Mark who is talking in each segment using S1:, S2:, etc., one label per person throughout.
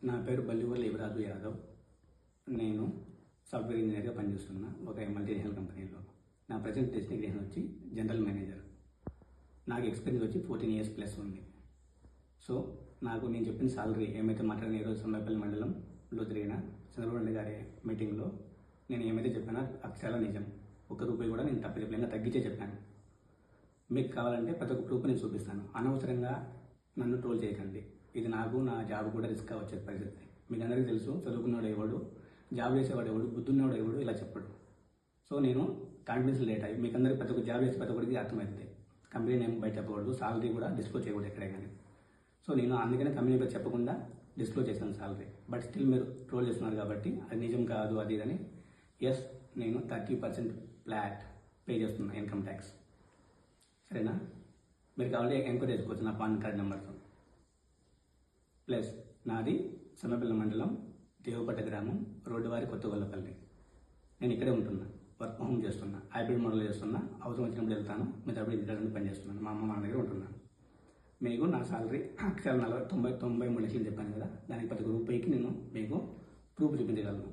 S1: నా పేరు బల్లివల్లి యువరాజు యాదవ్. నేను సాఫ్ట్వేర్ ఇంజనీర్గా పనిచేస్తున్నా ఒక మల్టీనేషనల్ కంపెనీలో. నా ప్రజెంట్ డెస్టినేషన్ వచ్చి జనరల్ మేనేజర్. నాకు ఎక్స్పీరియన్స్ వచ్చి 14 years ప్లస్ ఉంది. సో నేను చెప్పిన సాలరీ ఏమైతే మాట్లాడిన ఈరోజు సమ్మేపల్లి మండలంలో జరిగిన చంద్రబాబు నాయుడు గారి మీటింగ్లో నేను ఏమైతే చెప్పానో అది చాలా నిజం. ₹1 కూడా నేను తప్పిదప్పిలంగా తగ్గించే చెప్పాను. మీకు కావాలంటే ప్రతి ఒక్క ప్రూఫ్ నేను చూపిస్తాను. అనవసరంగా నన్ను ట్రోల్ చేయకండి. ఇది నాకు నా జాబ్ కూడా రిస్క్ వచ్చే పరిస్థితి. మీకు అందరికీ తెలుసు, చదువుకున్నాడు ఎవడు, జాబ్ చేసేవాడు ఎవడు, బుద్ధున్నవాడు ఎవడు ఇలా చెప్పడు. సో నేను కాన్ఫిడెన్స్ లేట్ అయ్యి మీకు అందరికీ ప్రతి ఒక్క జాబ్ చేసే ప్రతి ఒక్కరికి అర్థమవుతుంది. కంపెనీ నేమ్ బయట చెప్పకూడదు, సాలరీ కూడా డిస్క్లోజ్ చేయకూడదు ఎక్కడే కానీ. సో నేను అందుకనే కంపెనీ పేరు చెప్పకుండా డిస్క్లోజ్ చేశాను సాలరీ. బట్ స్టిల్ మీరు ట్రోల్ చేస్తున్నారు కాబట్టి అది నిజం కాదు అది ఇదని. ఎస్, నేను 30% ఫ్లాట్ పే చేస్తున్నా ఇన్కమ్ ట్యాక్స్. సరేనా? మీరు కావాలంటే ఎంక్వైరీ చేసుకోవచ్చు నా పాన్ కార్డ్ నెంబర్తో. ప్లస్ నాది సమ్మేపల్లి మండలం, దేవపట్ట గ్రామం, రోడ్డువారి కొత్తగొల్లపల్లి. నేను ఇక్కడే ఉంటున్నా, వర్క్ హోమ్ చేస్తున్నా, హైబ్రిడ్ మోడల్ చేస్తున్నా. అవసరం వచ్చినప్పుడు వెళ్తాను, మీరు అప్పుడు ఇంటి పని చేస్తున్నాను. మా అమ్మ దగ్గర ఉంటున్నాను. మీకు నా సాలరీ అక్షరాలు 93 లక్షలు చెప్పాను కదా, దానికి ₹10 నేను మీకు ప్రూఫ్ చూపించగలను.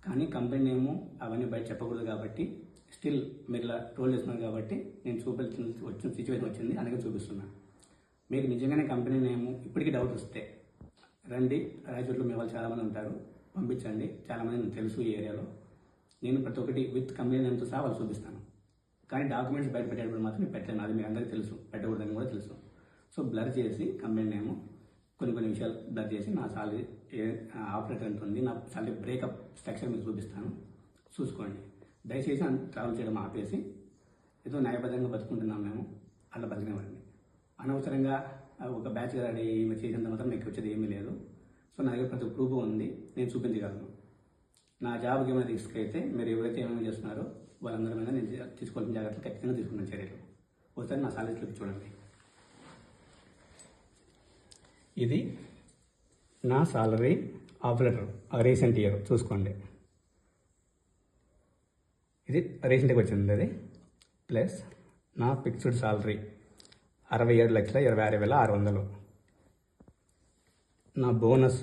S1: కానీ కంపెనీ నేము అవన్నీ బయట చెప్పకూడదు కాబట్టి స్టిల్ మీరు ఇలా ట్రోల్ చేస్తున్నారు కాబట్టి నేను వచ్చిన సిచ్యువేషన్ వచ్చింది, అందుకే చూపిస్తున్నాను. మీకు నిజంగానే కంపెనీ నేము ఇప్పటికీ డౌట్ వస్తే రండి, రాయచోట్లో మీ వాళ్ళు చాలామంది ఉంటారు, పంపించండి. చాలామంది నాకు తెలుసు ఈ ఏరియాలో. నేను ప్రతి ఒక్కటి విత్ కంపెనీ నేమ్తో సహా వాళ్ళు చూపిస్తాను. కానీ డాక్యుమెంట్స్ బయట పెట్టేటప్పుడు మాత్రం పెట్టాను, అది మీకు అందరికీ తెలుసు, పెట్టకూడదని కూడా తెలుసు. సో బ్లర్ చేసి కంపెనీ నేము కొన్ని విషయాలు బ్లర్ చేసి నా సాలరీ ఆపరేటర్ ఎంత ఉంది, నా సాలరీ బ్రేకప్ స్ట్రక్చర్ మీకు చూపిస్తాను, చూసుకోండి. దయచేసి ట్రావెల్ చేయడం ఆపేసి ఏదో న్యాయబద్ధంగా బతుకుంటున్నాం మేము, అలా బతికినవ్వండి. అనవసరంగా ఒక బ్యాచ్ రెడీ చేసినంత మాత్రం మీకు వచ్చేది ఏమీ లేదు. సో నా దగ్గర ప్రతి ప్రూఫ్ ఉంది, నేను చూపించగలను. నా జాబ్కి ఏమైనా రిస్క్ అయితే మీరు ఎవరైతే ఏమైనా చేస్తున్నారో వాళ్ళందరి మీద నేను తీసుకోవాల్సిన జాగ్రత్తలు ఖచ్చితంగా తీసుకున్నాను చర్యలు. ఒకసారి నా సాలరీ స్లిప్ చూడండి. ఇది నా సాలరీ ఆపరేటర్ రీసెంట్ ఇయర్ చూసుకోండి. ఇది రీసెంట్గా వచ్చింది. అది ప్లస్ నా ఫిక్స్డ్ సాలరీ 67,26,600. నా బోనస్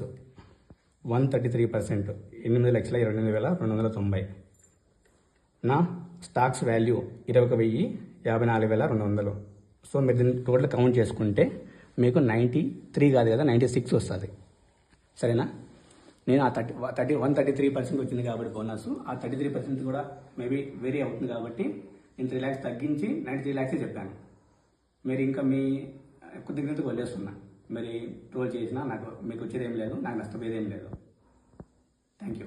S1: 133%, 8,28,290. నా స్టాక్స్ వాల్యూ 21,54,200. సో మీరు దీన్ని టోటల్ కౌంట్ చేసుకుంటే మీకు 93 కాదు కదా, 96 వస్తుంది. సరేనా? నేను ఆ 133% వచ్చింది కాబట్టి బోనస్, ఆ 33% కూడా మేబీ వేరీ అవుతుంది కాబట్టి నేను 3 lakhs తగ్గించి 93 lakhs చెప్పాను. మీరు ఇంకా మీ కృతజ్ఞతకు వదిలేస్తున్నా. మరి ట్రోల్ చేసినా మీకు వచ్చేది ఏం లేదు, నాకు నష్టపోయేది ఏం లేదు. Thank you.